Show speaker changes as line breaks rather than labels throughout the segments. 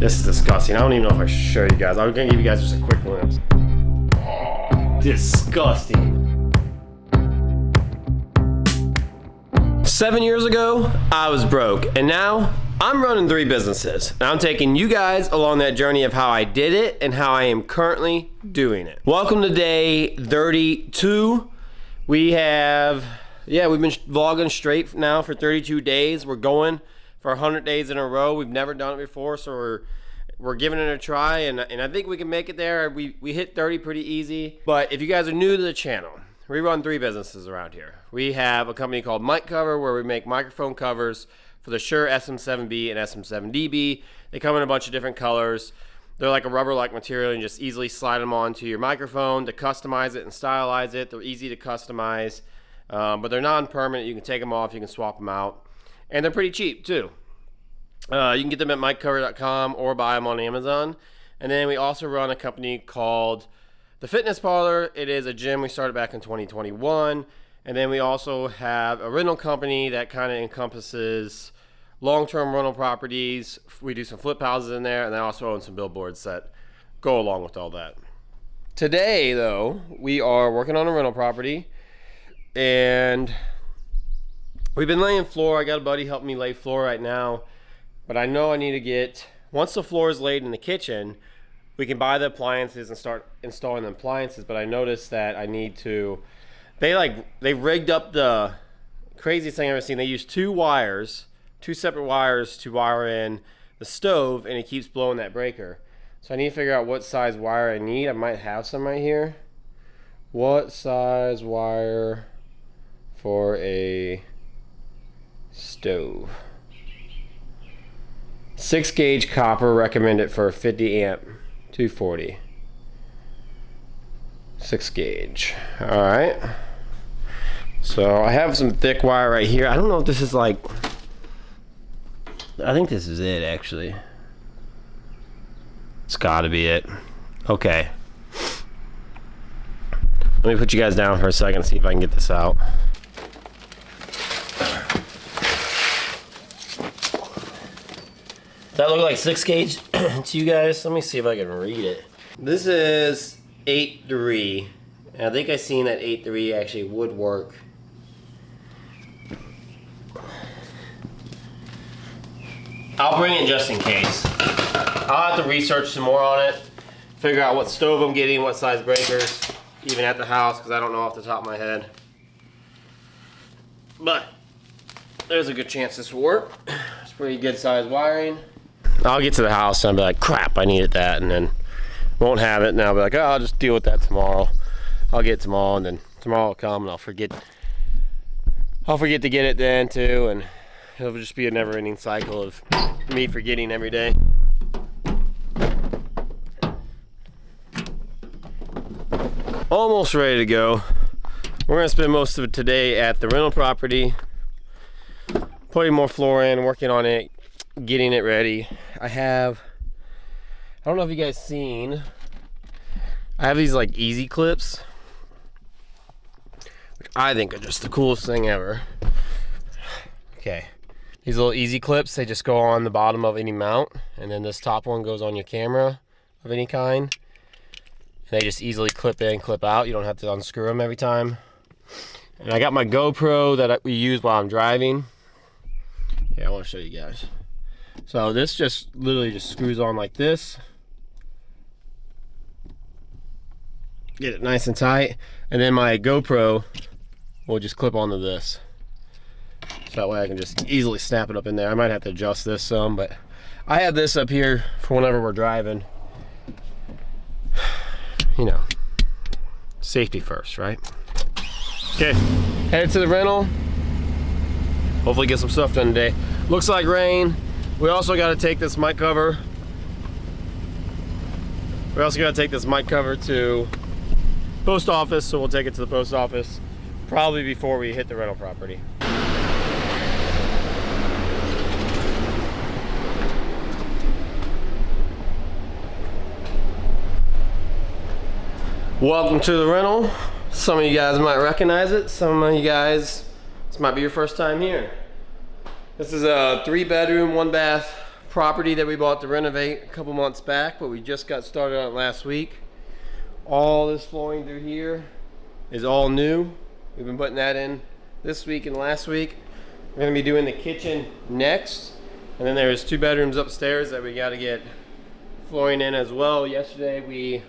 This is disgusting. I don't even know if I should show you guys. I'm gonna give you guys just a quick glimpse. Oh, disgusting. 7 years ago, I was broke, and now I'm running 3 businesses. And I'm taking you guys along that journey of how I did it and how I am currently doing it. Welcome to day 32. We've been vlogging straight now for 32 days. We're going for 100 days in a row. We've never done it before, so we're giving it a try, and I think we can make it there. We hit 30 pretty easy. But if you guys are new to the channel, we run 3 businesses around here. We have a company called Mic Cover, where we make microphone covers for the Shure SM7B and SM7DB. They come in a bunch of different colors. They're like a rubber-like material, and you just easily slide them onto your microphone to customize it and stylize it. They're easy to customize, but they're non-permanent. You can take them off, you can swap them out. And they're pretty cheap too. You can get them at miccover.com or buy them on Amazon. And then we also run a company called The Fitness Parlor. It is a gym we started back in 2021. And then we also have a rental company that kind of encompasses long-term rental properties. We do some flip houses in there, and I also own some billboards that go along with all that. Today, though, we are working on a rental property, and we've been laying floor. I got a buddy helping me lay floor right now, but I know I need to get, once the floor is laid in the kitchen, we can buy the appliances and start installing the appliances, but I noticed that I need to, they rigged up the craziest thing I've ever seen. They used 2 separate wires to wire in the stove, and it keeps blowing that breaker. So I need to figure out what size wire I need. I might have some right here. What size wire for a stove? 6 gauge copper, recommended for 50 amp 240. 6 gauge. All right. So I have some thick wire right here. I don't know if this is like, I think this is it actually. It's gotta be it. Okay. Let me put you guys down for a second and see if I can get this out. Does that look like 6 gauge to you guys? Let me see if I can read it. This is 8.3. And I think I seen that 8.3 actually would work. I'll bring it just in case. I'll have to research some more on it, figure out what stove I'm getting, what size breakers, even at the house, because I don't know off the top of my head. But there's a good chance this will work. It's pretty good size wiring. I'll get to the house and I'll be like, crap, I needed that, and then won't have it, and I'll be like, oh, I'll just deal with that tomorrow. I'll get it tomorrow, and then tomorrow will come and I'll forget to get it then too, and it'll just be a never-ending cycle of me forgetting every day. Almost ready to go. We're gonna spend most of it today at the rental property, putting more floor in, working on it, getting it ready. I don't know if you guys seen, I have these like easy clips, which I think are just the coolest thing ever. Okay. These little easy clips, they just go on the bottom of any mount, and then this top one goes on your camera of any kind. And they just easily clip in, clip out. You don't have to unscrew them every time. And I got my GoPro that we use while I'm driving. Yeah, I want to show you guys. So this just literally just screws on like this. Get it nice and tight. And then my GoPro will just clip onto this. So that way I can just easily snap it up in there. I might have to adjust this some, but I have this up here for whenever we're driving. You know, safety first, right? Okay, headed to the rental. Hopefully get some stuff done today. Looks like rain. We also got to take this mic cover. We also got to take this mic cover to post office, so we'll take it to the post office probably before we hit the rental property. Welcome to the rental. Some of you guys might recognize it. Some of you guys, this might be your first time here. This is a 3-bedroom, 1-bath property that we bought to renovate a couple months back, but we just got started on it last week. All this flooring through here is all new. We've been putting that in this week and last week. We're gonna be doing the kitchen next. And then there's 2 bedrooms upstairs that we gotta get flooring in as well. Yesterday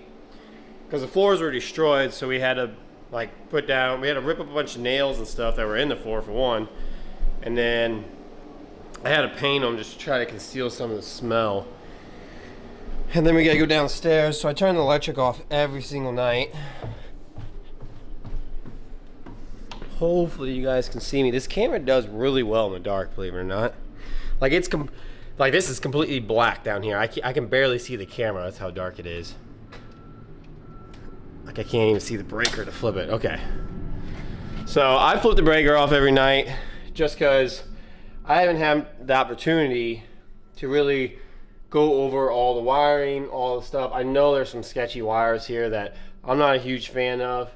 because the floors were destroyed, so we had to we had to rip up a bunch of nails and stuff that were in the floor for one. And then I had to paint them just to try to conceal some of the smell. And then we gotta go downstairs, so I turn the electric off every single night. Hopefully you guys can see me. This camera does really well in the dark, believe it or not. Like this is completely black down here. I can barely see the camera. That's how dark it is. Like I can't even see the breaker to flip it. Okay. So I flip the breaker off every night just because I haven't had the opportunity to really go over all the wiring, all the stuff. I know there's some sketchy wires here that I'm not a huge fan of.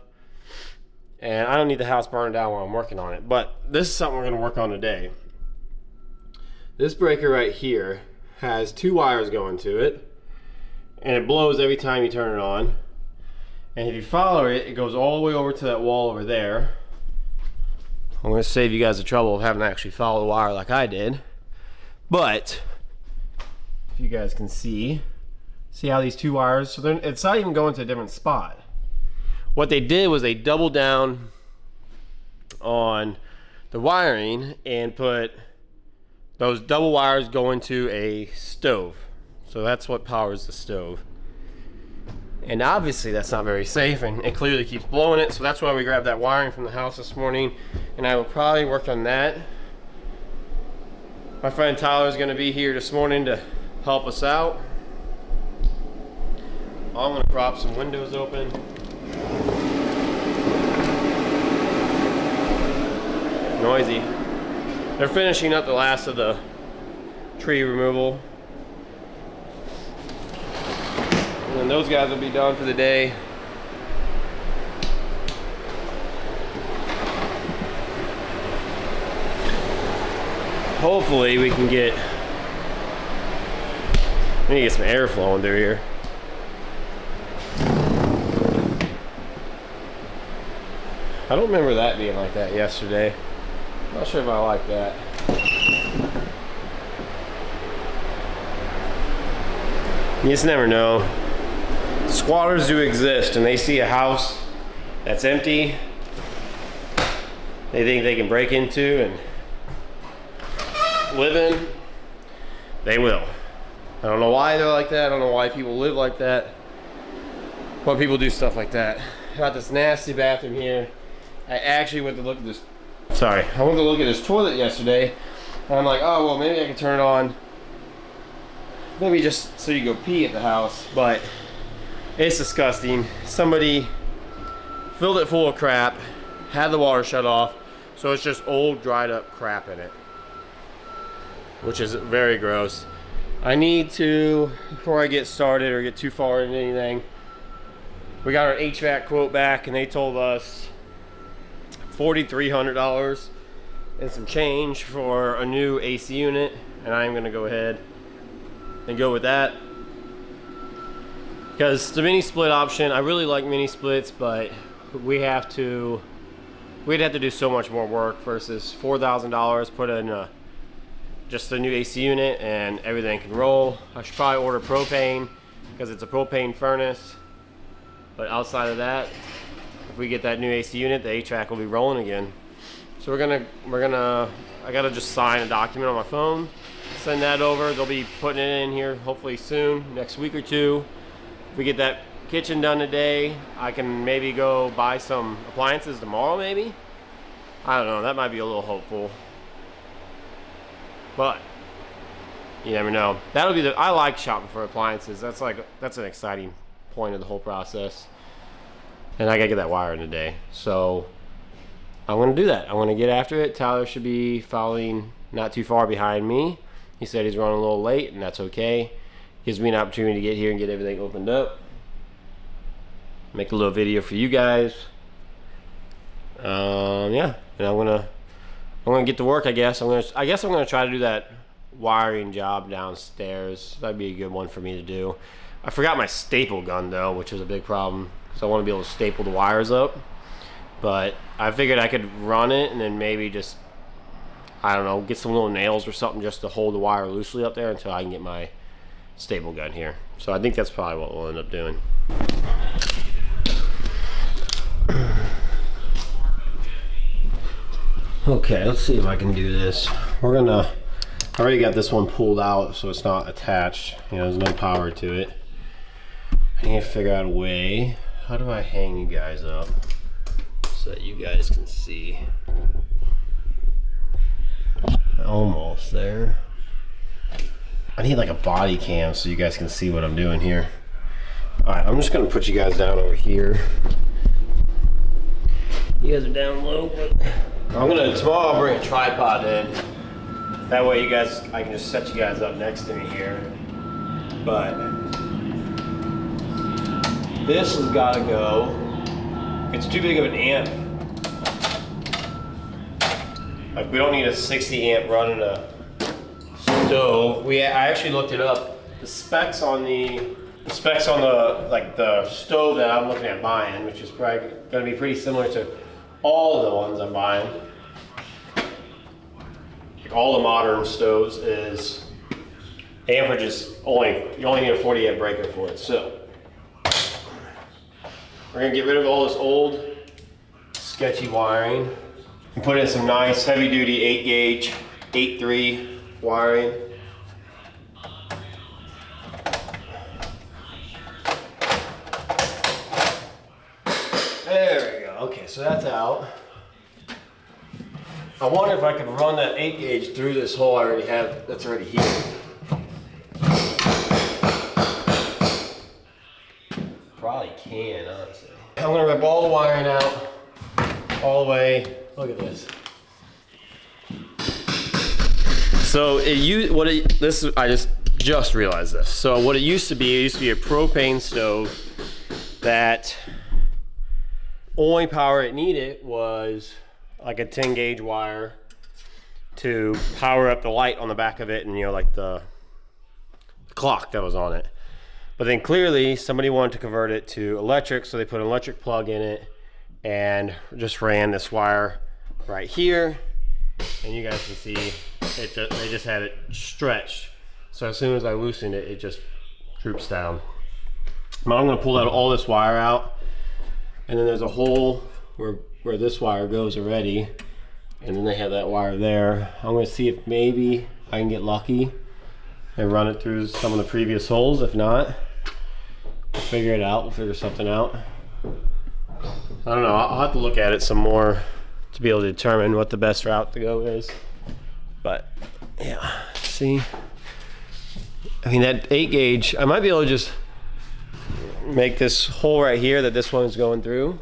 And I don't need the house burned down while I'm working on it. But this is something we're going to work on today. This breaker right here has 2 wires going to it, and it blows every time you turn it on. And if you follow it, it goes all the way over to that wall over there. I'm going to save you guys the trouble of having to actually follow the wire like I did. But if you guys can see how these 2 wires, so it's not even going to a different spot. What they did was they doubled down on the wiring and put those double wires going to a stove. So that's what powers the stove. And obviously that's not very safe, and it clearly keeps blowing it. So that's why we grabbed that wiring from the house this morning, and I will probably work on that. My friend Tyler's gonna be here this morning to help us out. I'm gonna prop some windows open. Noisy. They're finishing up the last of the tree removal. And then those guys will be done for the day. Hopefully we can get, we need to get some air flowing through here. I don't remember that being like that yesterday. Not sure if I like that. You just never know. Squatters do exist, and they see a house that's empty. They think they can break into and live in. They will. I don't know why they're like that. I don't know why people live like that. But people do stuff like that. Got this nasty bathroom here. I actually went to look at this. Sorry, I went to look at this toilet yesterday, and I'm like, oh well, maybe I can turn it on. Maybe just so you go pee at the house, but it's disgusting. Somebody filled it full of crap, had the water shut off, so it's just old, dried up crap in it, which is very gross. I need to, before I get started or get too far into anything, we got our HVAC quote back, and they told us $4,300 and some change for a new AC unit, and I'm gonna go ahead and go with that because the mini split option, I really like mini splits, but we'd have to do so much more work versus $4,000 put in just a new AC unit and everything can roll. I should probably order propane because it's a propane furnace, but outside of that, if we get that new AC unit, the HVAC will be rolling again. So I gotta just sign a document on my phone, send that over. They'll be putting it in here hopefully soon, next week or two. If we get that kitchen done today, I can maybe go buy some appliances tomorrow maybe. I don't know, that might be a little hopeful. But you never know. That'll be I like shopping for appliances. That's an exciting point of the whole process. And I gotta get that wire in today. So I'm gonna do that. I'm gonna get after it. Tyler should be following not too far behind me. He said he's running a little late, and that's okay. Gives me an opportunity to get here and get everything opened up. Make a little video for you guys. Yeah, and I'm gonna get to work. I guess I'm gonna try to do that wiring job downstairs. That'd be a good one for me to do. I forgot my staple gun though, which is a big problem. So I want to be able to staple the wires up. But I figured I could run it and then maybe just, I don't know, get some little nails or something just to hold the wire loosely up there until I can get my staple gun here. So I think that's probably what we'll end up doing. Okay, let's see if I can do this. I already got this one pulled out so it's not attached. You know, there's no power to it. I need to figure out a way. How do I hang you guys up so that you guys can see? Almost there. I need like a body cam so you guys can see what I'm doing here. Alright, I'm just gonna put you guys down over here. You guys are down low, but tomorrow I'll bring a tripod in. That way you guys, I can just set you guys up next to me here. But this has gotta go. It's too big of an amp. Like, we don't need a 60 amp running a stove. I actually looked it up. The specs on the stove that I'm looking at buying, which is probably going to be pretty similar to all the ones I'm buying. Like all the modern stoves is amperage is you only need a 40 amp breaker for it. So we're going to get rid of all this old sketchy wiring and put in some nice heavy duty 8 gauge 8.3 wiring. There we go. Okay, so that's out. I wonder if I could run that 8 gauge through this hole I already have that's already here. Probably can, honestly. I'm gonna rip all the wiring out, all the way. Look at this. So I just realized this. So what it used to be a propane stove that only power it needed was like a 10 gauge wire to power up the light on the back of it and, you know, like the clock that was on it. But then clearly somebody wanted to convert it to electric, so they put an electric plug in it and just ran this wire right here. And you guys can see they just had it stretched. So as soon as I loosened it, it just droops down. But I'm gonna pull all this wire out, and then there's a hole where this wire goes already, and then they have that wire there. I'm gonna see if maybe I can get lucky and run it through some of the previous holes. If not, we'll figure it out. We'll figure something out. I don't know. I'll have to look at it some more to be able to determine what the best route to go is. But yeah, see, I mean, that 8 gauge, I might be able to just make this hole right here that this one's going through.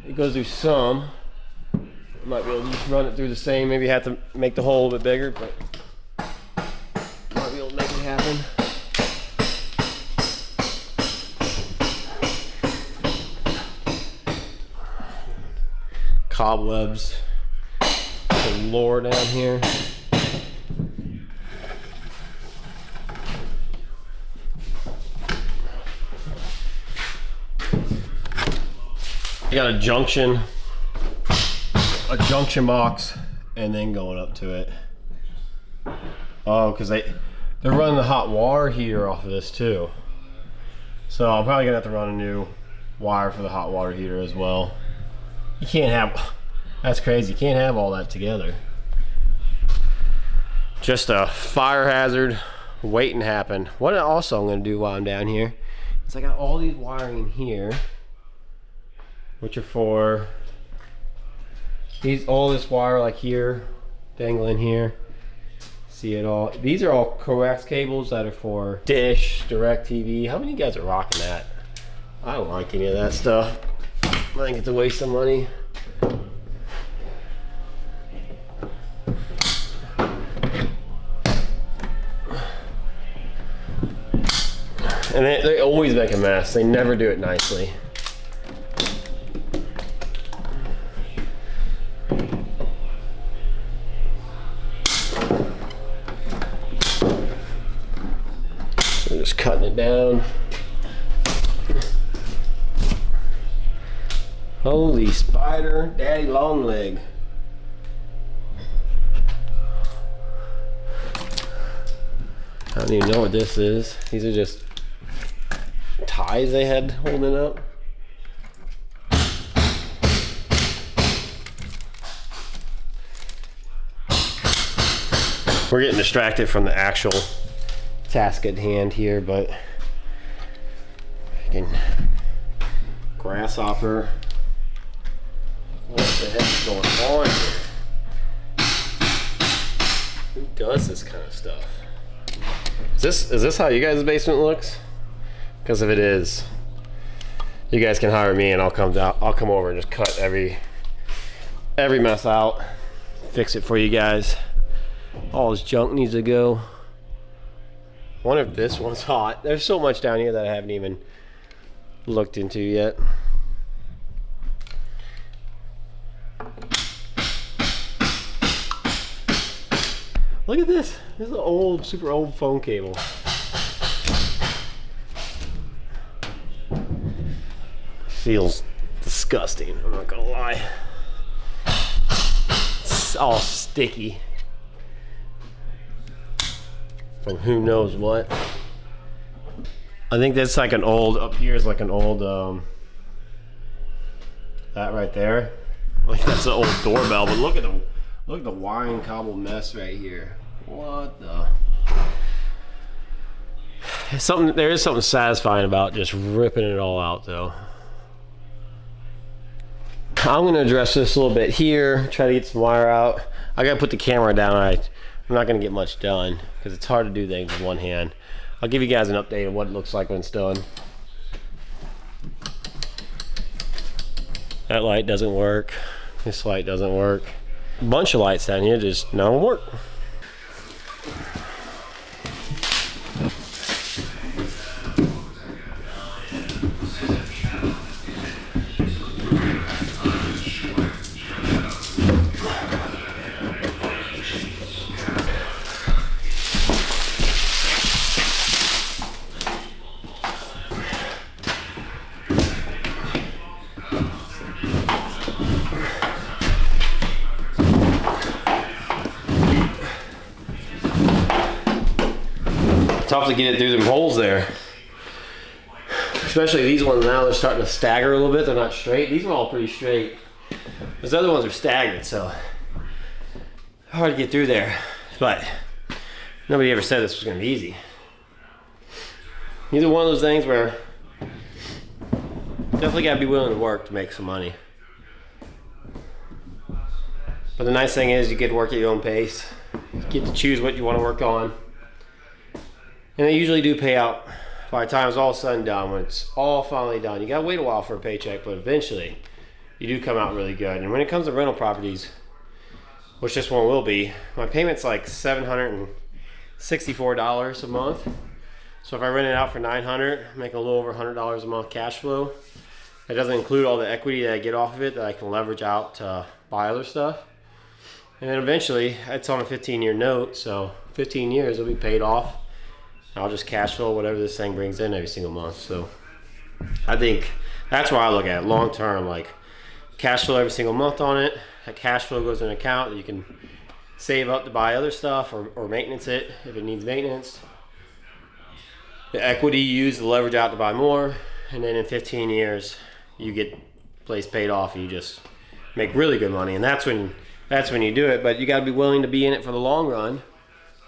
It goes through some. I might be able to just run it through the same. Maybe have to make the hole a bit bigger, but might be able to make it happen. Cobwebs galore down here. You got a junction box, and then going up to it. Oh, because they're running the hot water heater off of this too. So I'm probably gonna have to run a new wire for the hot water heater as well. You can't have, that's crazy, you can't have all that together. Just a fire hazard waiting to happen. What also I'm gonna do while I'm down here is I got all these wiring here, which are for all this wire like here, dangling here. See it all. These are all coax cables that are for Dish, DirecTV. How many of you guys are rocking that? I don't like any of that stuff. I think it's a waste of money. And they always make a mess. They never do it nicely. just cutting it down. Holy spider, daddy long leg. I don't even know what this is. These are just ties they had holding up. We're getting distracted from the actual task at hand here, but freaking grasshopper. What the heck's going on here? Who does this kind of stuff? Is this how you guys' basement looks? Because if it is, you guys can hire me and I'll come over and just cut every mess out, fix it for you guys. All this junk needs to go. I wonder if this one's hot. There's so much down here that I haven't even looked into yet. Look at this. This is an old, super old phone cable. Feels disgusting, I'm not gonna lie. It's all sticky. From who knows what. I think that's like an old, up here is like an old, that right there. Like that's an old doorbell, but look at the wine cobble mess right here. What the? There is something satisfying about just ripping it all out though. I'm gonna address this a little bit here, try to get some wire out. I gotta put the camera down. I'm not gonna get much done because it's hard to do things with one hand. I'll give you guys an update of what it looks like when it's done. That light doesn't work. This light doesn't work. A bunch of lights down here just don't work. Tough to get it through them holes there. Especially these ones now, they're starting to stagger a little bit. They're not straight. These are all pretty straight. Those other ones are staggered, so hard to get through there. But nobody ever said this was gonna be easy. These are one of those things where definitely gotta be willing to work to make some money. But the nice thing is you get to work at your own pace. You get to choose what you want to work on. And they usually do pay out by the time it's all said and done, when it's all finally done. You gotta wait a while for a paycheck, but eventually you do come out really good. And when it comes to rental properties, which this one will be, my payment's like $764 a month. So if I rent it out for $900, I make a little over $100 a month cash flow. That doesn't include all the equity that I get off of it that I can leverage out to buy other stuff. And then eventually, it's on a 15-year note, so 15 years it'll be paid off. I'll just cash flow whatever this thing brings in every single month. So I think that's why I look at it long term, like cash flow every single month on it. That cash flow goes in an account that you can save up to buy other stuff or maintenance it if it needs maintenance. The equity you use to leverage out to buy more, and then in 15 years you get the place paid off and you just make really good money. And that's when you do it. But you got to be willing to be in it for the long run,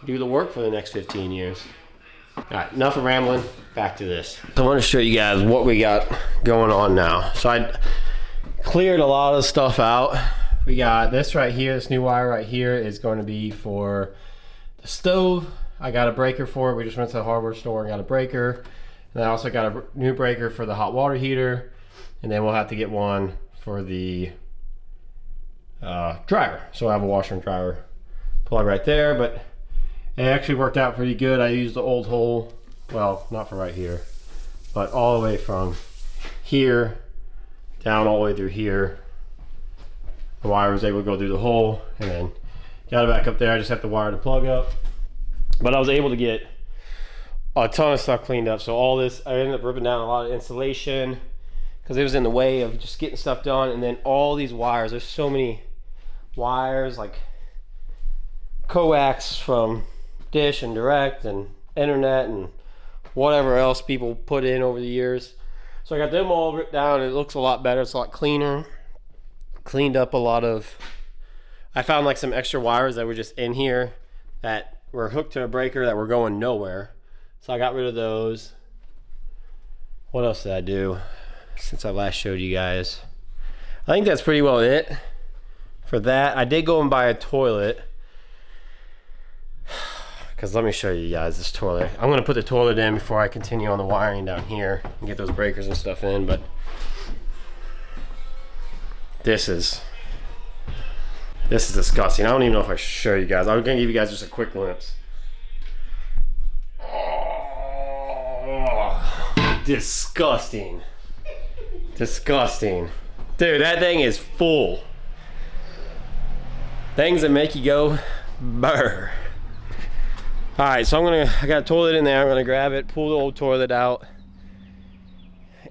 do the work for the next 15 years. All right, enough of rambling, back to this. I want to show you guys what we got going on now. So I cleared a lot of stuff out. We got this right here, this new wire right here is going to be for the stove. I got a breaker for it. We just went to the hardware store and got a breaker. And I also got a new breaker for the hot water heater. And then we'll have to get one for the dryer. So I have a washer and dryer plug right there, but it actually worked out pretty good. I used the old hole, well, not for right here, but all the way from here down all the way through here. The wire was able to go through the hole and then got it back up there. I just have to wire the plug up. But I was able to get a ton of stuff cleaned up. So all this, I ended up ripping down a lot of insulation because it was in the way of just getting stuff done. And then all these wires, there's so many wires, like coax from Dish and Direct and internet and whatever else people put in over the years. So I got them all ripped down. It looks a lot better. It's a lot cleaner. Cleaned up a lot of, I found like some extra wires that were just in here that were hooked to a breaker that were going nowhere. So I got rid of those. What else did I do since I last showed you guys? I think that's pretty well it for that. I did go and buy a toilet. Because let me show you guys this toilet. I'm going to put the toilet in before I continue on the wiring down here and get those breakers and stuff in. But this is disgusting. I don't even know if I should show you guys. I'm going to give you guys just a quick glimpse. Oh, disgusting. Disgusting. Dude, that thing is full. Things that make you go brr. Alright, so I got a toilet in there. I'm gonna grab it, pull the old toilet out,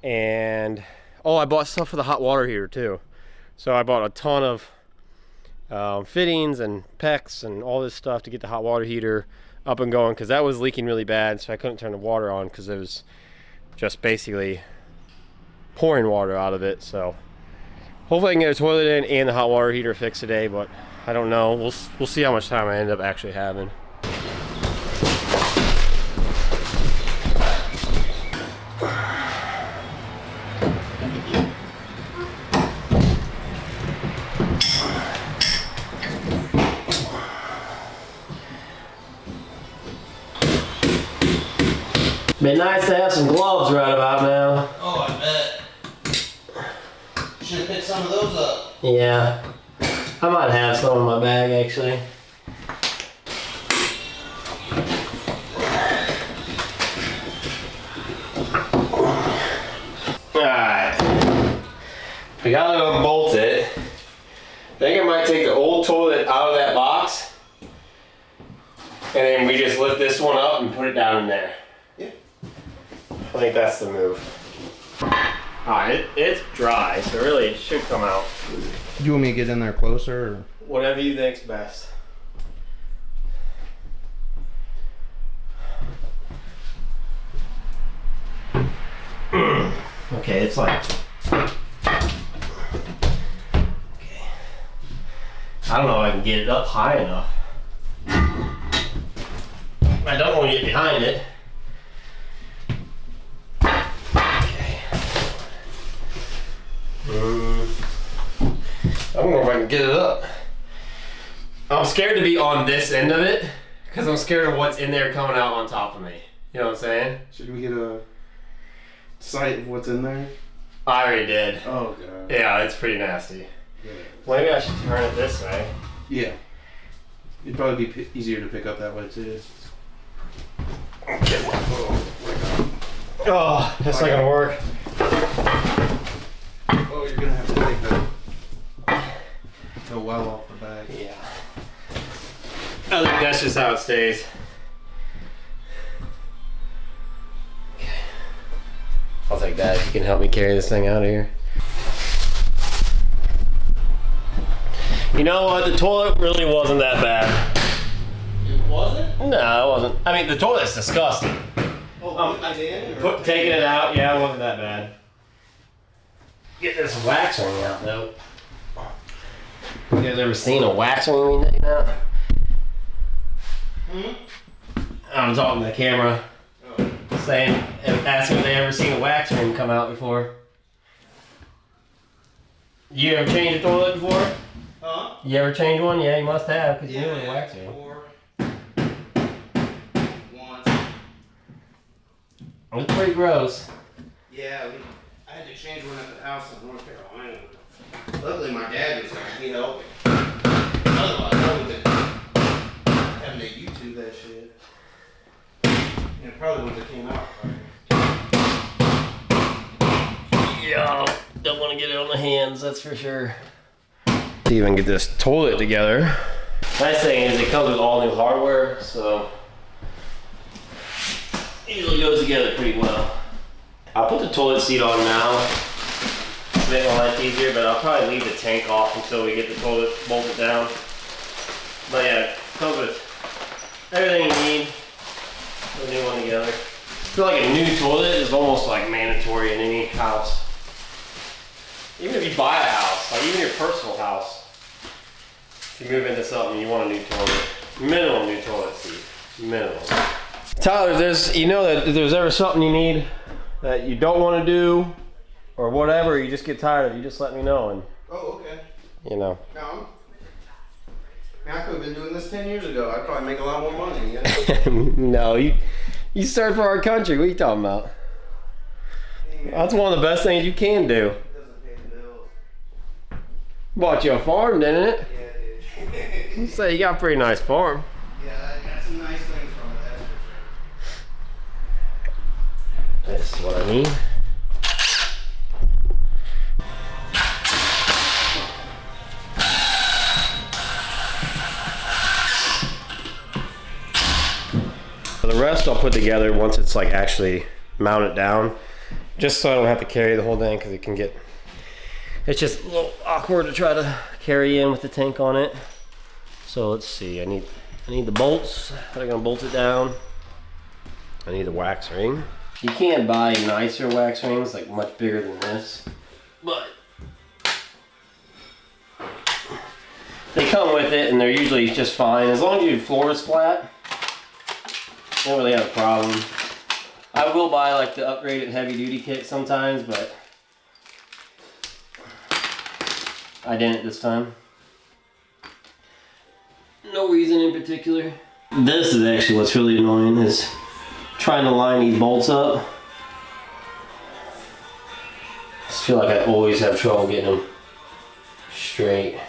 and oh, I bought stuff for the hot water heater too. So I bought a ton of fittings and PEX and all this stuff to get the hot water heater up and going, because that was leaking really bad, so I couldn't turn the water on because it was just basically pouring water out of it. So hopefully I can get a toilet in and the hot water heater fixed today, but I don't know. We'll see how much time I end up actually having. Be nice to have some gloves right about now.
Oh, I bet. Should have picked some of those up.
Yeah. I might have some in my bag actually. Alright. We gotta unbolt it. I think I might take the old toilet out of that box. And then we just lift this one up and put it down in there. I think that's the move. Alright, it's dry, so really it should come out.
Do you want me to get in there closer? Or?
Whatever you think's best. Okay, it's like... Okay. I don't know if I can get it up high enough. I don't want to get behind it. I don't know if I can get it up. I'm scared to be on this end of it because I'm scared of what's in there coming out on top of me. You know what I'm saying?
Should we get a sight of what's in there?
I already did.
Oh god.
Yeah, it's pretty nasty. Yeah. Maybe I should turn it this way.
Yeah. It'd probably be easier to pick up that way too.
Oh, that's not gonna work.
Oh, you're gonna have to take the well off the back.
Yeah. I think that's just how it stays. Okay. I'll take that if you can help me carry this thing out of here. You know what? The toilet really wasn't that bad.
It wasn't?
No, it wasn't. I mean, the toilet's disgusting.
Oh, taking
it out, yeah, it wasn't that bad. Get this wax ring out though. You guys ever seen a wax ring taken out?
Hmm?
I'm talking to the camera, saying, asking if they ever seen a wax ring come out before. You ever changed a toilet before?
Huh?
You ever changed one? Yeah, you must have, because you knew it was a wax ring.
Once.
It's pretty gross.
Yeah, I had to change one at the house in North Carolina. Luckily, my dad was there. He helped me. Otherwise, I would have having to YouTube that shit. And it probably wouldn't have came out right.
Yeah, don't want to get it on the hands, that's for sure. To even get this toilet together. Nice thing is it comes with all new hardware, so usually goes together pretty well. I'll put the toilet seat on now to make my life easier, but I'll probably leave the tank off until we get the toilet bolted down. But yeah, it comes with everything you need. Put a new one together. I feel like a new toilet is almost like mandatory in any house. Even if you buy a house, like even your personal house, if you move into something, you want a new toilet. Minimum new toilet seat. Minimum. Tyler, you know that if there's ever something you need that you don't want to do or whatever, you just get tired of, you just let me know. And
Oh, okay.
you know.
No. I could have been doing this 10 years ago. I'd probably make a lot more money. You know?
No, you serve for our country. What are you talking about?
Amen.
That's one of the best things you can do.
It doesn't pay the bills.
Bought you a farm, didn't it?
Yeah, it
You
did.
say you got a pretty nice farm.
Yeah, I got some nice things from it, that's for sure.
That's what I need. The rest I'll put together once it's like actually mounted down, just so I don't have to carry the whole thing, because it's just a little awkward to try to carry in with the tank on it. So let's see, I need the bolts that are gonna bolt it down. I need the wax ring. You can buy nicer wax rings, like much bigger than this, but they come with it and they're usually just fine. As long as your floor is flat, you don't really have a problem. I will buy like the upgraded heavy duty kit sometimes, but I didn't this time. No reason in particular. This is actually what's really annoying, is trying to line these bolts up. I just feel like I always have trouble getting them straight.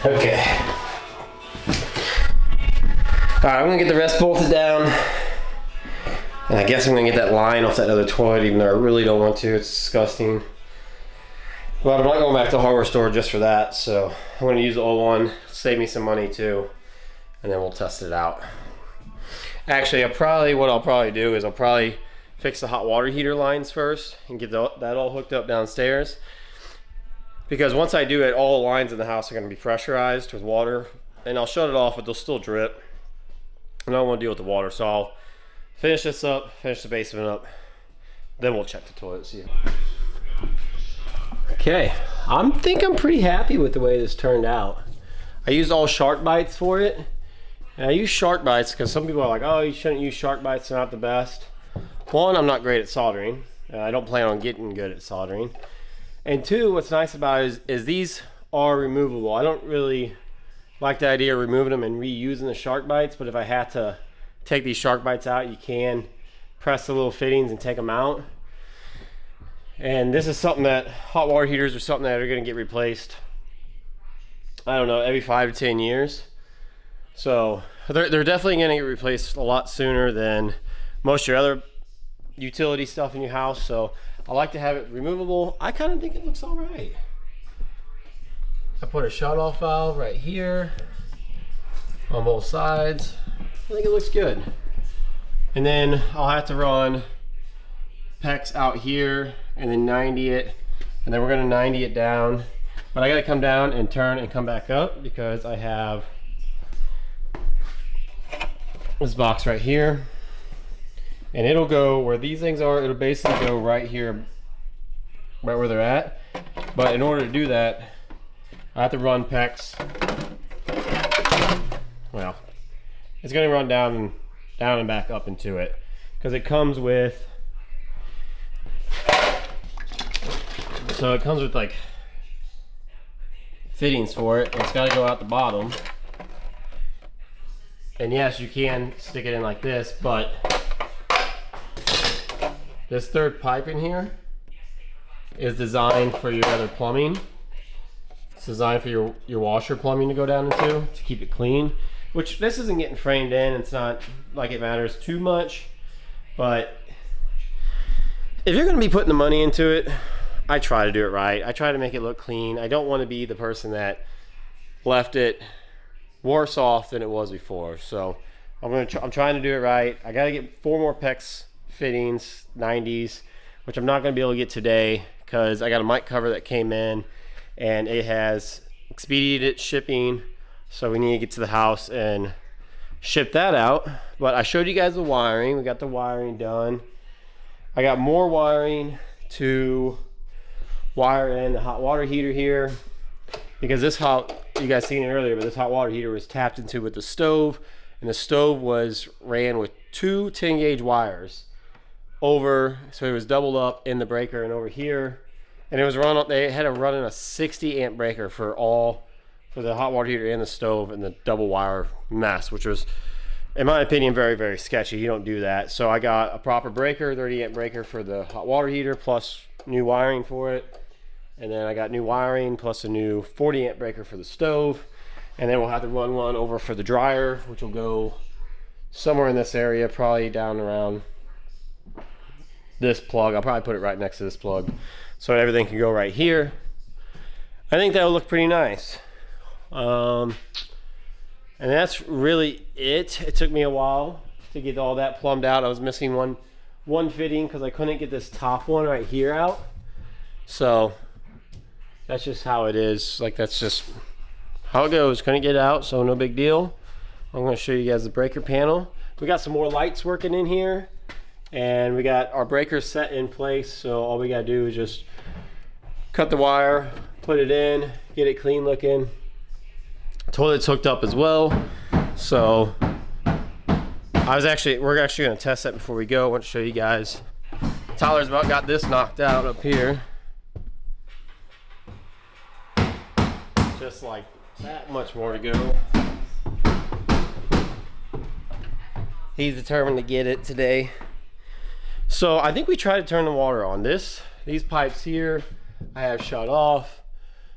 Okay. Alright, I'm gonna get the rest bolted down. And I guess I'm gonna get that line off that other toilet, even though I really don't want to. It's disgusting. But I'm not going back to the hardware store just for that, so I'm gonna use the old one, save me some money too, and then we'll test it out. Actually, what I'll probably do is I'll probably fix the hot water heater lines first and get that all hooked up downstairs. Because once I do it, all the lines in the house are going to be pressurized with water, and I'll shut it off, but they'll still drip. And I don't want to deal with the water, so I'll finish this up, finish the basement up, then we'll check the toilet, see. Okay, I'm pretty happy with the way this turned out. I used all shark bites for it. And I use shark bites because some people are like, oh, you shouldn't use shark bites, they're not the best. One, I'm not great at soldering, and I don't plan on getting good at soldering. And two, what's nice about it is these are removable. I don't really like the idea of removing them and reusing the shark bites, but if I had to take these shark bites out, you can press the little fittings and take them out. And this is something that hot water heaters are something that are going to get replaced, I don't know, every 5 to 10 years. So they're definitely going to get replaced a lot sooner than most of your other utility stuff in your house. So I like to have it removable. I kind of think it looks all right. I put a shut off valve right here on both sides. I think it looks good. And then I'll have to run PEX out here and then 90 it. And then we're gonna 90 it down. But I gotta come down and turn and come back up because I have this box right here. And it'll go where these things are, it'll basically go right here, right where they're at. But in order to do that, I have to run PEX. Well, it's gonna run down and back up into it. Because it comes with, so it comes with like fittings for it, and it's gotta go out the bottom. And yes, you can stick it in like this, but this third pipe in here is designed for your other plumbing. designed for your washer plumbing to go down into to keep it clean. Which this isn't getting framed in. It's not like it matters too much. But if you're going to be putting the money into it, I try to do it right. I try to make it look clean. I don't want to be the person that left it worse off than it was before. So I'm trying to do it right. I got to get 4 more PEX fittings, 90s, which I'm not going to be able to get today because I got a mic cover that came in and it has expedited shipping. So we need to get to the house and ship that out. But I showed you guys the wiring. We got the wiring done. I got more wiring to wire in the hot water heater here because you guys seen it earlier, but this hot water heater was tapped into with the stove, and the stove ran with 2 10-gauge wires over, so it was doubled up in the breaker and over here, and it was they had to run in a 60 amp breaker for the hot water heater and the stove and the double wire mess, which was, in my opinion, very, very sketchy. You don't do that. So I got a proper breaker, 30 amp breaker for the hot water heater plus new wiring for it. And then I got new wiring plus a new 40 amp breaker for the stove. And then we'll have to run one over for the dryer, which will go somewhere in this area, probably down around this plug. I'll probably put it right next to this plug so everything can go right here. I think that'll look pretty nice. And that's really it. It took me a while to get all that plumbed out. I was missing one fitting because I couldn't get this top one right here out. So that's just how it is. Like, that's just how it goes. Couldn't get it out, so no big deal. I'm going to show you guys the breaker panel. We got some more lights working in here, and we got our breakers set in place. So all we got to do is just cut the wire, put it in, get it clean looking. Toilet's hooked up as well. So we're actually going to test that before we go. I want to show you guys. Tyler's about got this knocked out up here. Just like that much more to go. He's determined to get it today. So I think we tried to turn the water on. These pipes here I have shut off.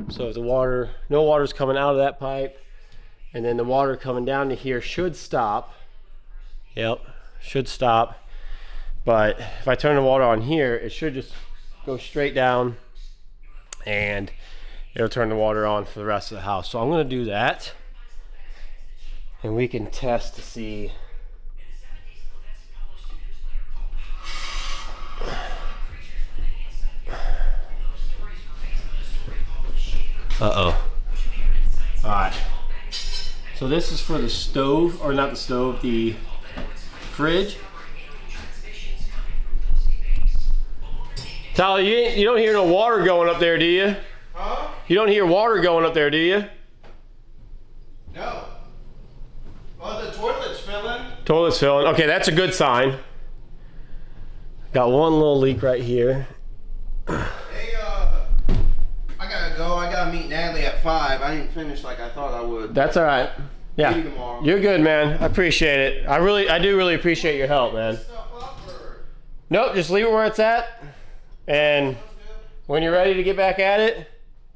So if no water's coming out of that pipe, and then the water coming down to here should stop. Yep, should stop. But if I turn the water on here, it should just go straight down and it'll turn the water on for the rest of the house. So I'm going to do that, and we can test to see. All right. So this is for the stove, or not the stove, the fridge. Tyler, you don't hear no water going up there, do you?
Huh?
You don't hear water going up there, do you?
No. Well, the toilet's filling.
Toilet's filling. Okay, that's a good sign. Got one little leak right here.
Hey, I gotta go. I gotta meet Natalie at 5. I didn't finish like I thought I would.
That's all right. Yeah.
See you tomorrow.
You're good, man. I appreciate it. I do really appreciate your help, man. Nope, just leave it where it's at. And when you're ready to get back at it,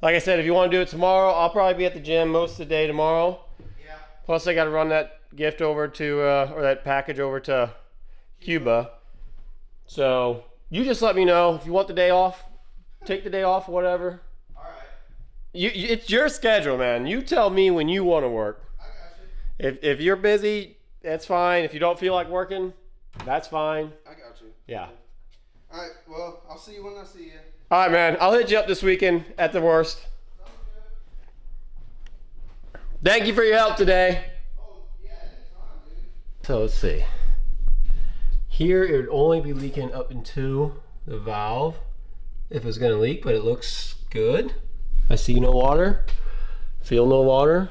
like I said, if you want to do it tomorrow, I'll probably be at the gym most of the day tomorrow.
Yeah.
Plus, I got to run that gift over to, or that package over to Cuba. So you just let me know if you want the day off. Take the day off, whatever.
All right.
It's your schedule, man. You tell me when you want to work.
I got you.
If you're busy, that's fine. If you don't feel like working, that's fine.
I got you.
Yeah.
All right. Well, I'll see you when I see you.
All right, man. I'll hit you up this weekend at the worst. Thank you for your help today.
Oh, yeah, anytime, dude.
So let's see. Here it would only be leaking up into the valve if it's going to leak, but it looks good. I see no water. Feel no water.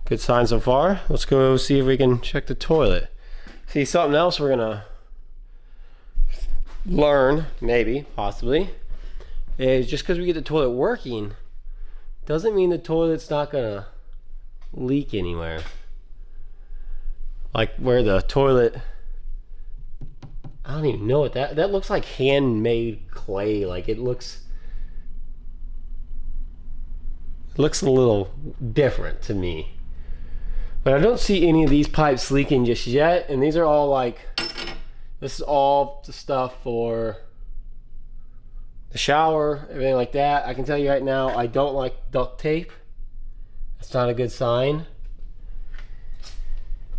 Good sign so far. Let's go see if we can check the toilet. See, something else we're going to learn, maybe, possibly, is just because we get the toilet working doesn't mean the toilet's not gonna leak anywhere. Like where the toilet, I don't even know what that looks like. Handmade clay. Like it looks looks a little different to me. But I don't see any of these pipes leaking just yet. And these are all like, this is all the stuff for the shower, everything like that. I can tell you right now, I don't like duct tape. That's not a good sign.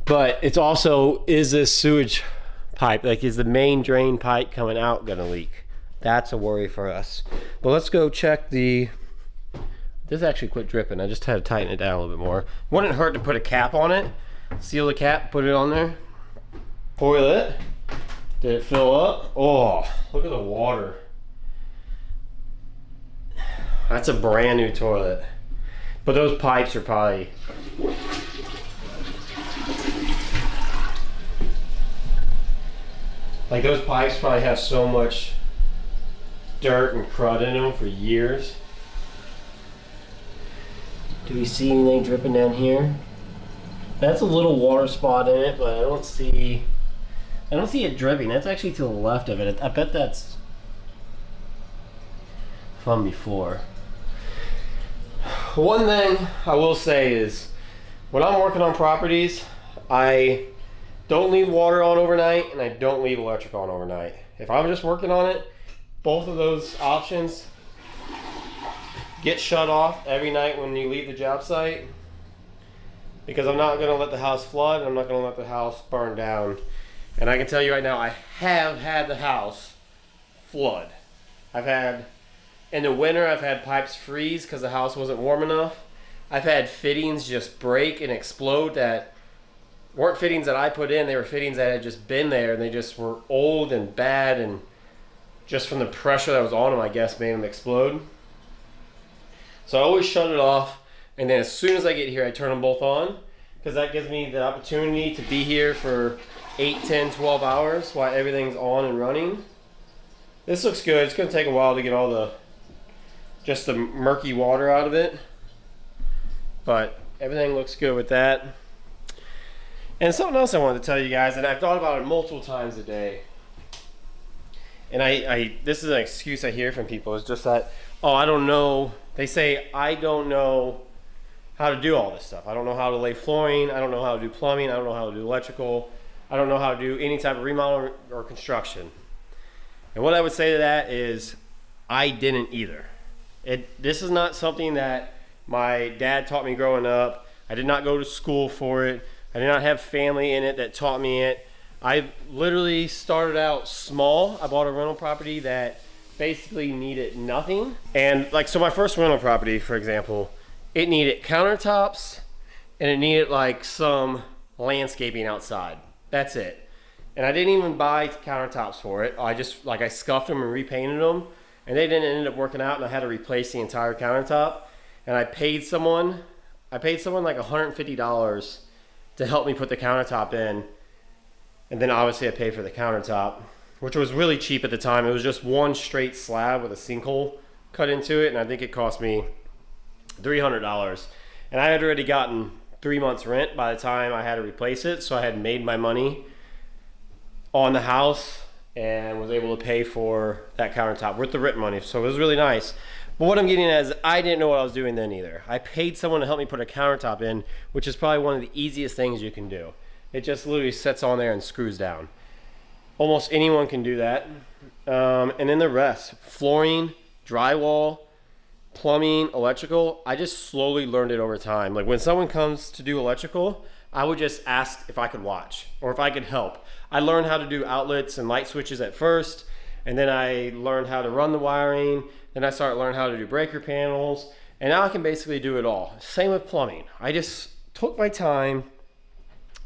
But it's also, is this sewage pipe, like is the main drain pipe coming out gonna leak? That's a worry for us. But let's go check the, this actually quit dripping. I just had to tighten it down a little bit more. Wouldn't hurt to put a cap on it. Seal the cap, put it on there. Toilet. Did it fill up? Oh, look at the water. That's a brand new toilet. But those pipes are probably, like those pipes probably have so much dirt and crud in them for years. Do we see anything dripping down here? That's a little water spot in it, but I don't see it dripping. That's actually to the left of it. I bet that's from before. One thing I will say is, when I'm working on properties, I don't leave water on overnight and I don't leave electric on overnight. If I'm just working on it, both of those options get shut off every night when you leave the job site, because I'm not going to let the house flood and I'm not going to let the house burn down. And I can tell you right now, I have had the house flood. In the winter, I've had pipes freeze because the house wasn't warm enough. I've had fittings just break and explode that weren't fittings that I put in. They were fittings that had just been there and they just were old and bad, and just from the pressure that was on them, I guess, made them explode. So I always shut it off, and then as soon as I get here, I turn them both on, because that gives me the opportunity to be here for 8, 10, 12 hours while everything's on and running. This looks good. It's going to take a while to get all the murky water out of it, but everything looks good with that. And something else I wanted to tell you guys, and I've thought about it multiple times a day, and this is an excuse I hear from people, is just that, oh, I don't know. They say, I don't know how to do all this stuff. I don't know how to lay flooring. I don't know how to do plumbing. I don't know how to do electrical. I don't know how to do any type of remodel or construction. And what I would say to that is, I didn't either. This is not something that my dad taught me growing up. I did not go to school for it. I did not have family in it that taught me it. I literally started out small. I bought a rental property that basically needed nothing. And like, so my first rental property, for example, it needed countertops and it needed like some landscaping outside. That's it. And I didn't even buy countertops for it. I scuffed them and repainted them, and they didn't end up working out, and I had to replace the entire countertop. And I paid someone like $150 to help me put the countertop in. And then obviously I paid for the countertop, which was really cheap at the time. It was just one straight slab with a sinkhole cut into it, and I think it cost me $300. And I had already gotten 3 months rent by the time I had to replace it, so I had made my money on the house and was able to pay for that countertop with the rent money. So it was really nice. But what I'm getting at is, I didn't know what I was doing then either. I paid someone to help me put a countertop in, which is probably one of the easiest things you can do. It just literally sits on there and screws down. Almost anyone can do that. And then the rest, flooring, drywall, plumbing, electrical, I just slowly learned it over time. Like, when someone comes to do electrical, I would just ask if I could watch or if I could help. I learned how to do outlets and light switches at first, and then I learned how to run the wiring. Then I started learning how to do breaker panels, and now I can basically do it all. Same with plumbing. I just took my time,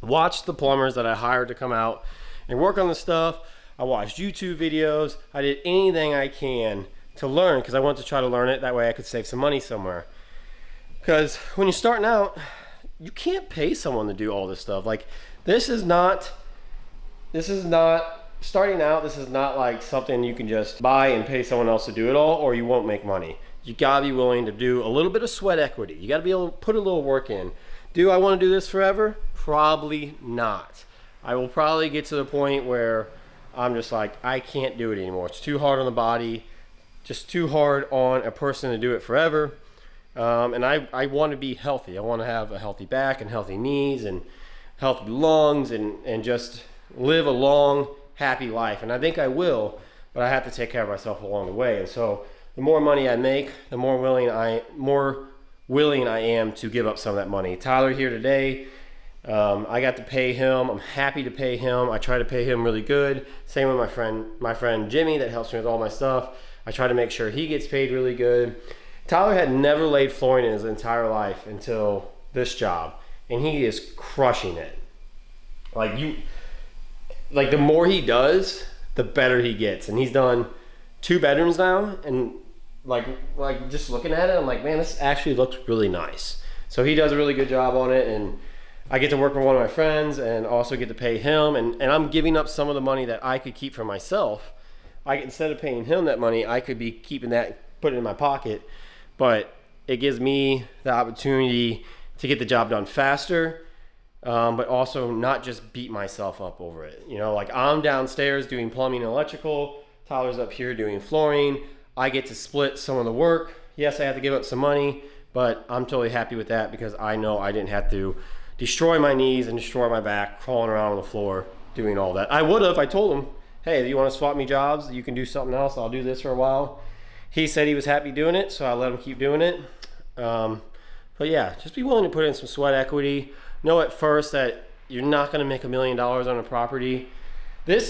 watched the plumbers that I hired to come out and work on the stuff. I watched YouTube videos. I did anything I can to learn, because I wanted to try to learn it. That way I could save some money somewhere. Because when you're starting out, you can't pay someone to do all this stuff. Like, this is not starting out. This is not like something you can just buy and pay someone else to do it all, or you won't make money. You gotta be willing to do a little bit of sweat equity. You gotta be able to put a little work in. Do I want to do this forever? Probably not. I will probably get to the point where I'm just like, I can't do it anymore. It's too hard on the body, just too hard on a person to do it forever. And I want to be healthy. I want to have a healthy back and healthy knees and healthy lungs and just live a long, happy life. And I think I will, but I have to take care of myself along the way. And so the more money I make, the more willing I am to give up some of that money. Tyler here today, I got to pay him. I'm happy to pay him. I try to pay him really good. Same with my friend Jimmy that helps me with all my stuff. I try to make sure he gets paid really good. Tyler had never laid flooring in his entire life until this job, and he is crushing it. Like the more he does, the better he gets. And he's done 2 bedrooms now, and like just looking at it, I'm like, man, this actually looks really nice. So he does a really good job on it, and I get to work with one of my friends and also get to pay him, and I'm giving up some of the money that I could keep for myself. Instead of paying him that money, I could be keeping that, put it in my pocket, but it gives me the opportunity to get the job done faster, but also not just beat myself up over it. You know, like I'm downstairs doing plumbing and electrical, Tyler's up here doing flooring. I get to split some of the work. Yes, I have to give up some money, but I'm totally happy with that because I know I didn't have to destroy my knees and destroy my back crawling around on the floor doing all that. I would have. I told him, hey, do you want to swap me jobs? You can do something else. I'll do this for a while. He said he was happy doing it, so I let him keep doing it. But yeah, just be willing to put in some sweat equity. Know at first that you're not going to make $1 million on a property. This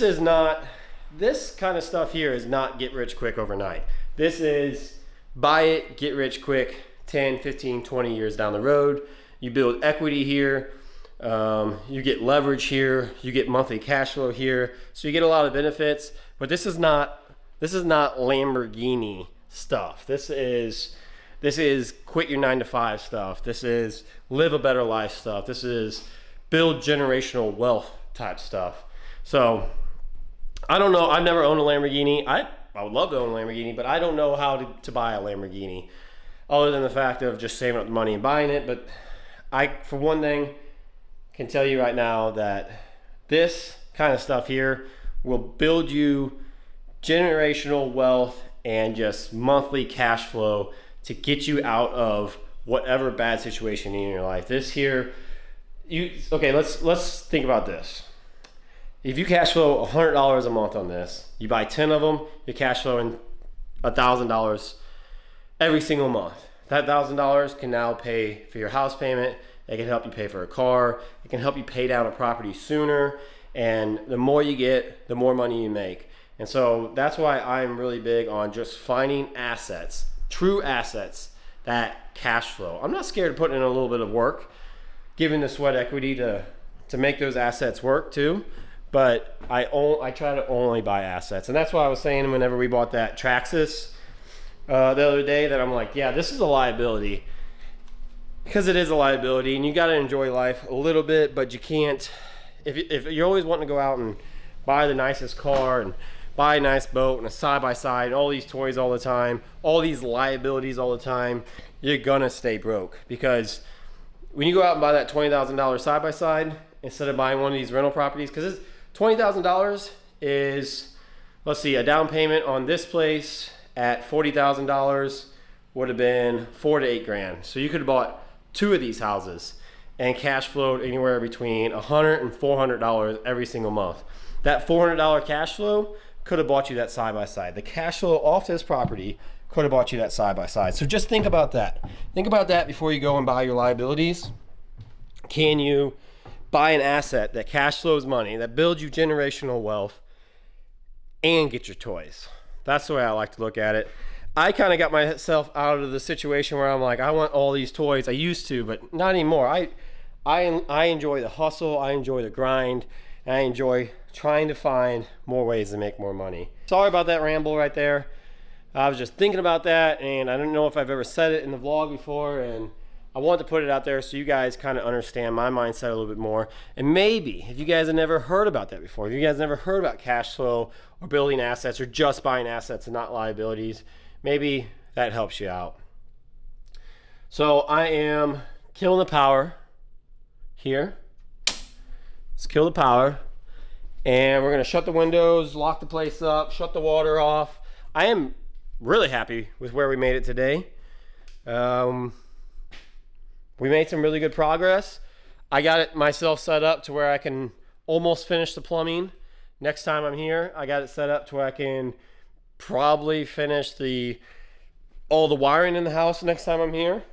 kind of stuff here is not get rich quick overnight. This is buy it, get rich quick, 10, 15, 20 years down the road. You build equity here, you get leverage here, you get monthly cash flow here, so you get a lot of benefits. But this is not Lamborghini stuff. This is quit your 9-to-5 stuff. This is live a better life stuff. This is build generational wealth type stuff. So I don't know. I've never owned a Lamborghini. I would love to own a Lamborghini, but I don't know how to buy a Lamborghini other than the fact of just saving up the money and buying it. But I, for one thing, can tell you right now that this kind of stuff here will build you generational wealth and just monthly cash flow to get you out of whatever bad situation in your life. This here, let's think about this. If you cash flow $100 a month on this, you buy 10 of them, you're cash flowing $1,000 every single month. That $1,000 can now pay for your house payment. It can help you pay for a car. It can help you pay down a property sooner. And the more you get, the more money you make. And so that's why I'm really big on just finding assets, true assets that cash flow. I'm not scared of putting in a little bit of work, giving the sweat equity to make those assets work too. But I try to only buy assets. And that's why I was saying whenever we bought that Traxxas the other day, that I'm like, yeah, this is a liability. Because it is a liability, and you got to enjoy life a little bit, but you can't. If you're always wanting to go out and buy the nicest car and buy a nice boat and a side-by-side and all these toys all the time, all these liabilities all the time, you're gonna stay broke. Because when you go out and buy that $20,000 side-by-side instead of buying one of these rental properties, because $20,000 is, let's see, a down payment on this place at $40,000 would have been $4 to $8 grand. So you could have bought 2 of these houses and cash flowed anywhere between $100 and $400 every single month. That $400 cash flow could have bought you that side-by-side. The cash flow off this property could have bought you that side-by-side. So just think about that. Think about that before you go and buy your liabilities. Can you buy an asset that cash flows money, that builds you generational wealth, and get your toys? That's the way I like to look at it. I kind of got myself out of the situation where I'm like, I want all these toys. I used to, but not anymore. I enjoy the hustle. I enjoy the grind. And I enjoy trying to find more ways to make more money. Sorry about that ramble right there. I was just thinking about that, and I don't know if I've ever said it in the vlog before, and I want to put it out there so you guys kind of understand my mindset a little bit more. And maybe if you guys have never heard about that before, if you guys never heard about cash flow or building assets or just buying assets and not liabilities, maybe that helps you out. So I am killing the power here. Let's kill the power. And we're gonna shut the windows, lock the place up, shut the water off. I am really happy with where we made it today. We made some really good progress. I got it myself set up to where I can almost finish the plumbing. Next time I'm here, I got it set up to where I can probably finish all the wiring in the house next time I'm here.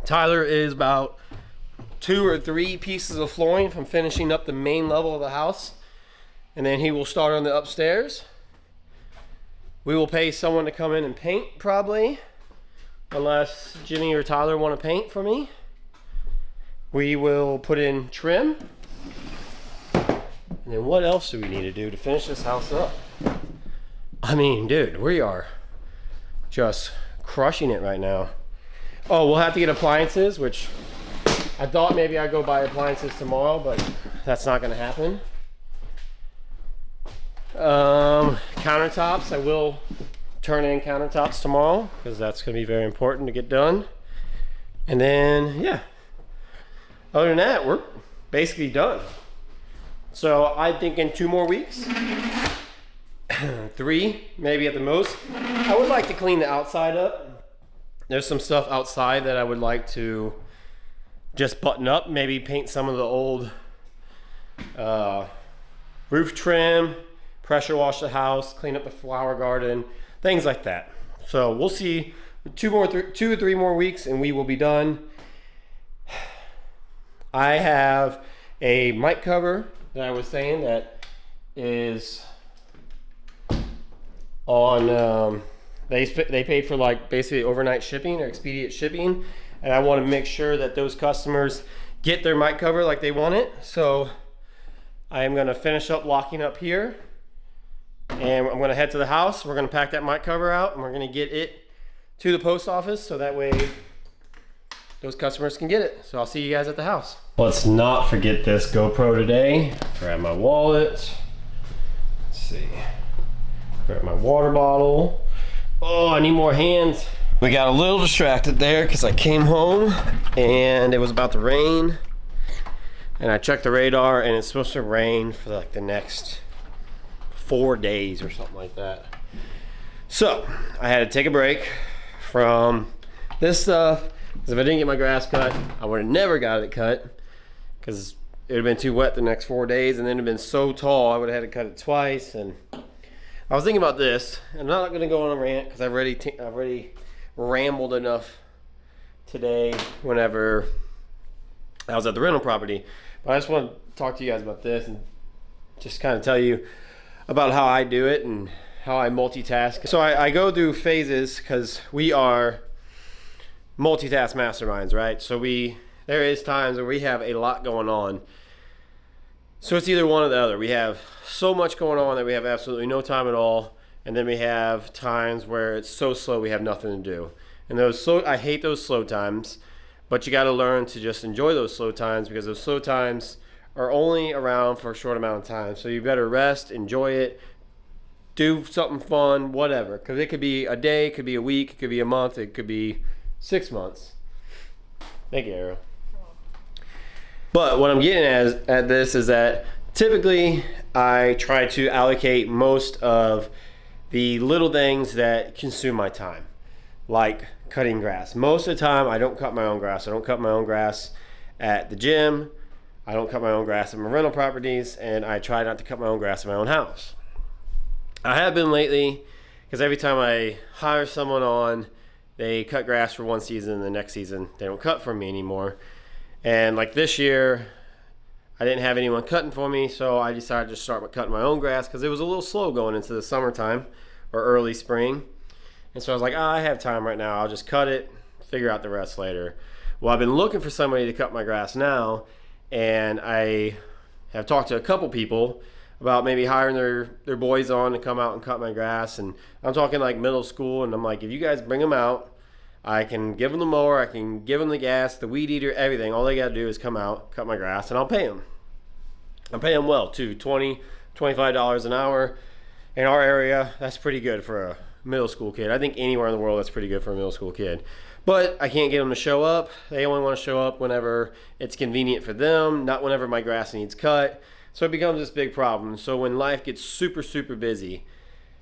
Tyler is about 2 or 3 pieces of flooring from finishing up the main level of the house, and then he will start on the upstairs. We will pay someone to come in and paint probably, unless Jimmy or Tyler want to paint for me. We will put in trim. And then what else do we need to do to finish this house up? I mean, dude, we are just crushing it right now. Oh, we'll have to get appliances, which I thought maybe I'd go buy appliances tomorrow, but that's not going to happen. Countertops, I will turn in countertops tomorrow because that's going to be very important to get done. And then, yeah, other than that, we're basically done. So I think in 2 more weeks, 3 maybe at the most. I would like to clean the outside up. There's some stuff outside that I would like to just button up, maybe paint some of the old roof trim, pressure wash the house, clean up the flower garden, things like that. So we'll see 2 or 3 more weeks and we will be done. I have a mic cover that I was saying that is on, they paid for like basically overnight shipping or expedient shipping, and I want to make sure that those customers get their mic cover like they want it. So I am going to finish up locking up here, and I'm going to head to the house. We're going to pack that mic cover out and we're going to get it to the post office so that way those customers can get it. So I'll see you guys at the house. Let's not forget this GoPro today. Grab my wallet. Let's see. Grab my water bottle. Oh, I need more hands. We got a little distracted there because I came home and it was about to rain. And I checked the radar and it's supposed to rain for like the next 4 days or something like that. So I had to take a break from this stuff because if I didn't get my grass cut, I would have never got it cut because it would have been too wet the next 4 days, and then it would have been so tall I would have had to cut it twice. And I was thinking about this, and I'm not going to go on a rant because I've already rambled enough today whenever I was at the rental property. But I just want to talk to you guys about this and just kind of tell you about how I do it and how I multitask. So I go through phases because we are multitask masterminds, right? So there is times where we have a lot going on. So it's either one or the other. We have so much going on that we have absolutely no time at all, and then we have times where it's so slow we have nothing to do. And I hate those slow times, but you got to learn to just enjoy those slow times because those slow times are only around for a short amount of time. So you better rest, enjoy it, do something fun, whatever. Because it could be a day, it could be a week, it could be a month, it could be 6 months. Thank you, Ariel. But what I'm getting at this is that typically I try to allocate most of the little things that consume my time, like cutting grass. Most of the time I don't cut my own grass. I don't cut my own grass at the gym. I don't cut my own grass at my rental properties, and I try not to cut my own grass in my own house. I have been lately because every time I hire someone on, they cut grass for one season and the next season they don't cut for me anymore. And like this year, I didn't have anyone cutting for me, so I decided to start cutting my own grass because it was a little slow going into the summertime or early spring. And so I was like, I have time right now. I'll just cut it, figure out the rest later. Well, I've been looking for somebody to cut my grass now, and I have talked to a couple people about maybe hiring their boys on to come out and cut my grass. And I'm talking like middle school, and I'm like, if you guys bring them out, I can give them the mower, I can give them the gas, the weed eater, everything. All they got to do is come out, cut my grass, and I'll pay them. I'll pay them well too, $20, $25 an hour. In our area, that's pretty good for a middle school kid. I think anywhere in the world that's pretty good for a middle school kid. But I can't get them to show up. They only want to show up whenever it's convenient for them, not whenever my grass needs cut. So it becomes this big problem. So when life gets super, super busy,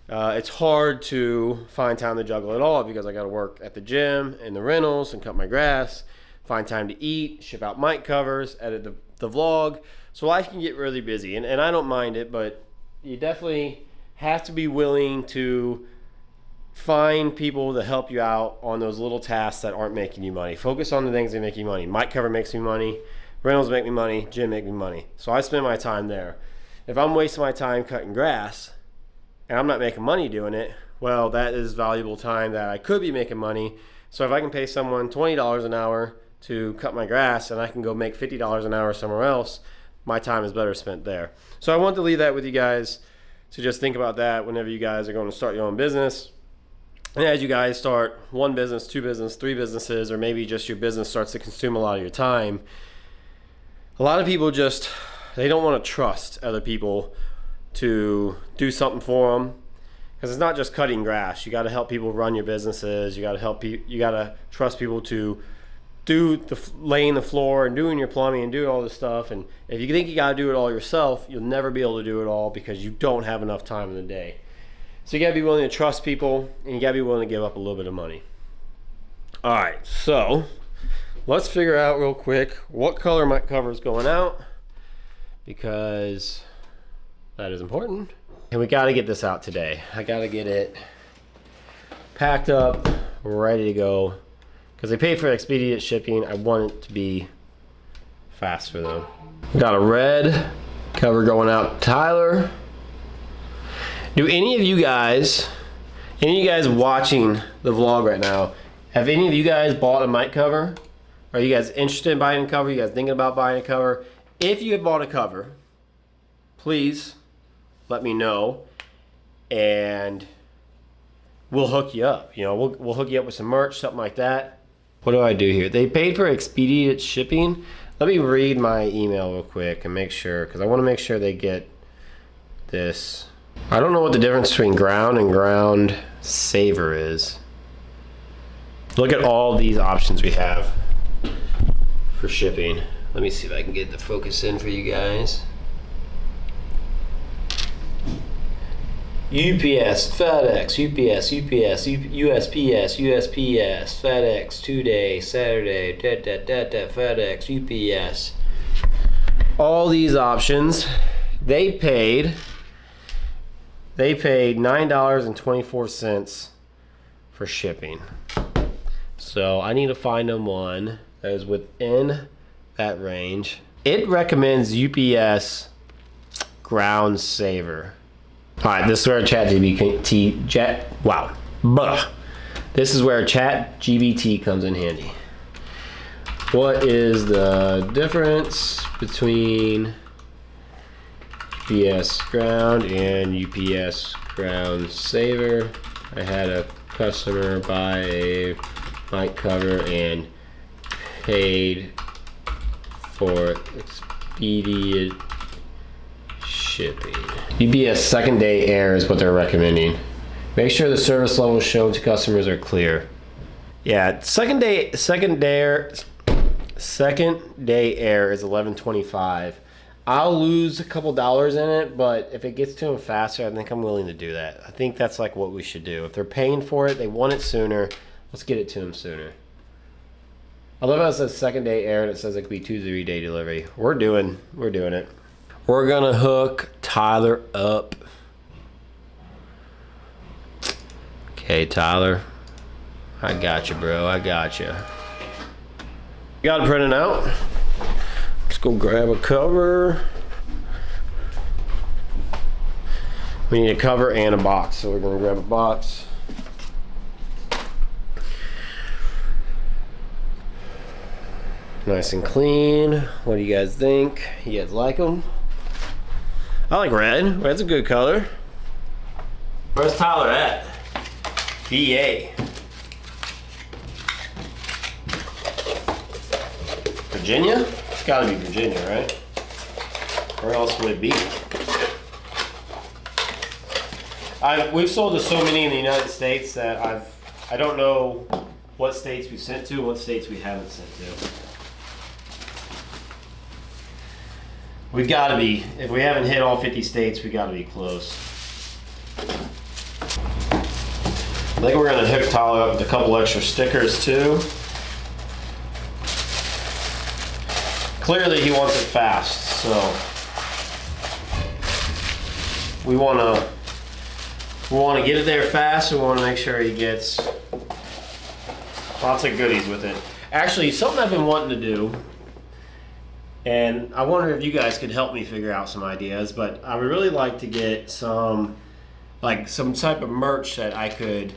It's hard to find time to juggle it all because I got to work at the gym and the rentals and cut my grass, find time to eat, ship out mic covers, edit the vlog. So life can get really busy, and I don't mind it, but you definitely have to be willing to find people to help you out on those little tasks that aren't making you money. Focus on the things that make you money. Mic cover makes me money, rentals make me money, gym make me money. So I spend my time there. If I'm wasting my time cutting grass and I'm not making money doing it, well, that is valuable time that I could be making money. So if I can pay someone $20 an hour to cut my grass and I can go make $50 an hour somewhere else, my time is better spent there. So I want to leave that with you guys to just think about that whenever you guys are going to start your own business. And as you guys start one business, two business, three businesses, or maybe just your business starts to consume a lot of your time, a lot of people they don't want to trust other people to do something for them. Because it's not just cutting grass. You got to help people run your businesses. You got to trust people to do laying the floor and doing your plumbing and doing all this stuff. And if you think you got to do it all yourself, you'll never be able to do it all because you don't have enough time in the day. So you got to be willing to trust people, and you got to be willing to give up a little bit of money. All right, so let's figure out real quick what color mic cover is going out, because that is important. And we got to get this out today. I got to get it packed up, ready to go. Because they pay for expedient shipping, I want it to be fast for them. We got a red cover going out to Tyler. Do any of you guys watching the vlog right now, have any of you guys bought a mic cover? Are you guys interested in buying a cover? You guys thinking about buying a cover? If you have bought a cover, please let me know, and we'll hook you up. You know, we'll hook you up with some merch, something like that. What do I do here? They paid for expedient shipping. Let me read my email real quick and make sure, because I want to make sure they get this. I don't know what the difference between ground and ground saver is. Look at all these options we have for shipping. Let me see if I can get the focus in for you guys. UPS, FedEx, USPS, FedEx, 2-day, Saturday, FedEx, UPS. All these options, they paid $9.24 for shipping. So I need to find them one that is within that range. It recommends UPS Ground Saver. All right, this is where This is where ChatGPT comes in handy. What is the difference between UPS Ground and UPS Ground Saver? I had a customer buy a mic cover and paid for expedient shipping. UPS second day air is what they're recommending. Make sure the service levels shown to customers are clear. Yeah, second day air is $11.25. I'll lose a couple dollars in it, but if it gets to them faster, I think I'm willing to do that. I think that's like what we should do. If they're paying for it, they want it sooner, let's get it to them sooner. I love how it says second day air and it says it could be 2 to 3 day delivery. We're doing it. We're gonna hook Tyler up. Okay, Tyler. I got you, bro. I got you. Got it printed out. Let's go grab a cover. We need a cover and a box, so we're gonna grab a box. Nice and clean. What do you guys think? You guys like them? I like red. Red's a good color. Where's Tyler at? VA. Virginia? It's gotta be Virginia, right? Where else would it be? We've sold to so many in the United States that I don't know what states we sent to and what states we haven't sent to. We've got to be, if we haven't hit all 50 states, we've got to be close. I think we're gonna hook Tyler up with a couple extra stickers too. Clearly he wants it fast, so we wanna get it there fast. We wanna make sure he gets lots of goodies with it. Actually, something I've been wanting to do, and I wonder if you guys could help me figure out some ideas, but I would really like to get some type of merch that I could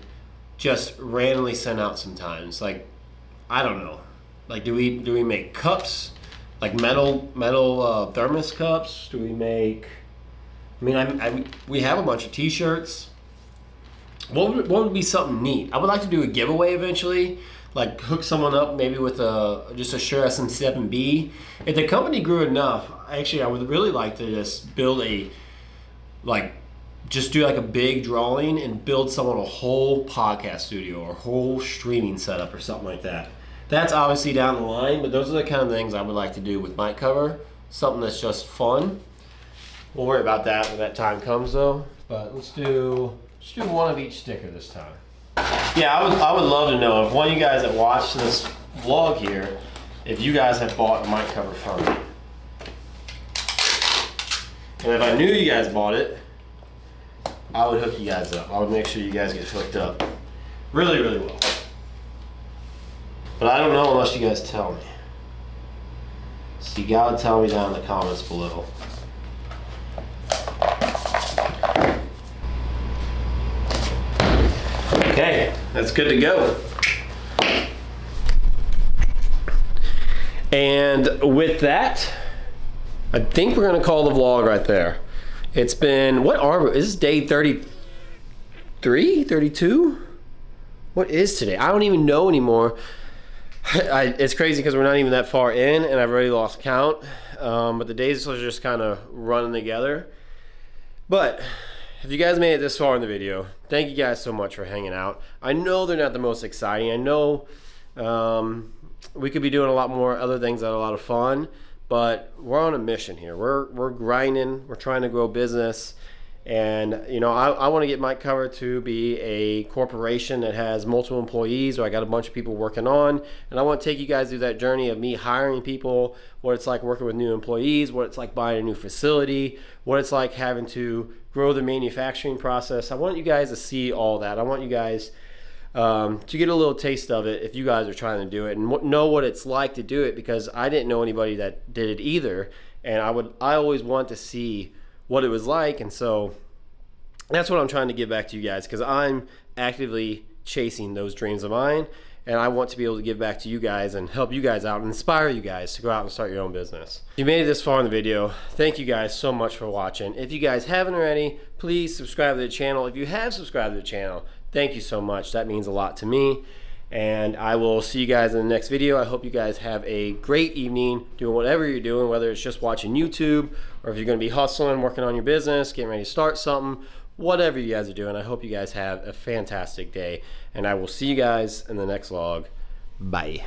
just randomly send out sometimes. Like, I don't know. Like, do we make cups? Like metal thermos cups? Do we make, I mean, we have a bunch of t-shirts. What would be something neat? I would like to do a giveaway eventually. Like hook someone up maybe with just a Shure SM7B. If the company grew enough, actually I would really like to just build just do like a big drawing and build someone a whole podcast studio or whole streaming setup or something like that. That's obviously down the line, but those are the kind of things I would like to do with mic cover. Something that's just fun. We'll worry about that when that time comes though. But let's do one of each sticker this time. Yeah, I would love to know if one of you guys that watched this vlog here, if you guys have bought a mic cover from me. And if I knew you guys bought it, I would hook you guys up. I would make sure you guys get hooked up really, really well. But I don't know unless you guys tell me. So you gotta tell me down in the comments below. Okay, that's good to go. And with that, I think we're gonna call the vlog right there. It's been, is this day 33, 32? What is today? I don't even know anymore. It's crazy because we're not even that far in and I've already lost count. But the days are just kind of running together. But if you guys made it this far in the video, thank you guys so much for hanging out. I know they're not the most exciting. I know we could be doing a lot more other things that are a lot of fun, but we're on a mission here. We're grinding. We're trying to grow business. And you know, I want to get my cover to be a corporation that has multiple employees, or I got a bunch of people working on, and I want to take you guys through that journey of me hiring people, what it's like working with new employees, what it's like buying a new facility, what it's like having to grow the manufacturing process. I want you guys to see all that. I want you guys to get a little taste of it if you guys are trying to do it, and know what it's like to do it, because I didn't know anybody that did it either, and I always want to see what it was like. And so that's what I'm trying to give back to you guys, because I'm actively chasing those dreams of mine, and I want to be able to give back to you guys and help you guys out and inspire you guys to go out and start your own business. If you made it this far in the video, thank you guys so much for watching. If you guys haven't already, please subscribe to the channel. If you have subscribed to the channel, thank you so much. That means a lot to me. And I will see you guys in the next video. I hope you guys have a great evening doing whatever you're doing, whether it's just watching YouTube, or if you're gonna be hustling, working on your business, getting ready to start something, whatever you guys are doing. I hope you guys have a fantastic day, and I will see you guys in the next vlog. Bye.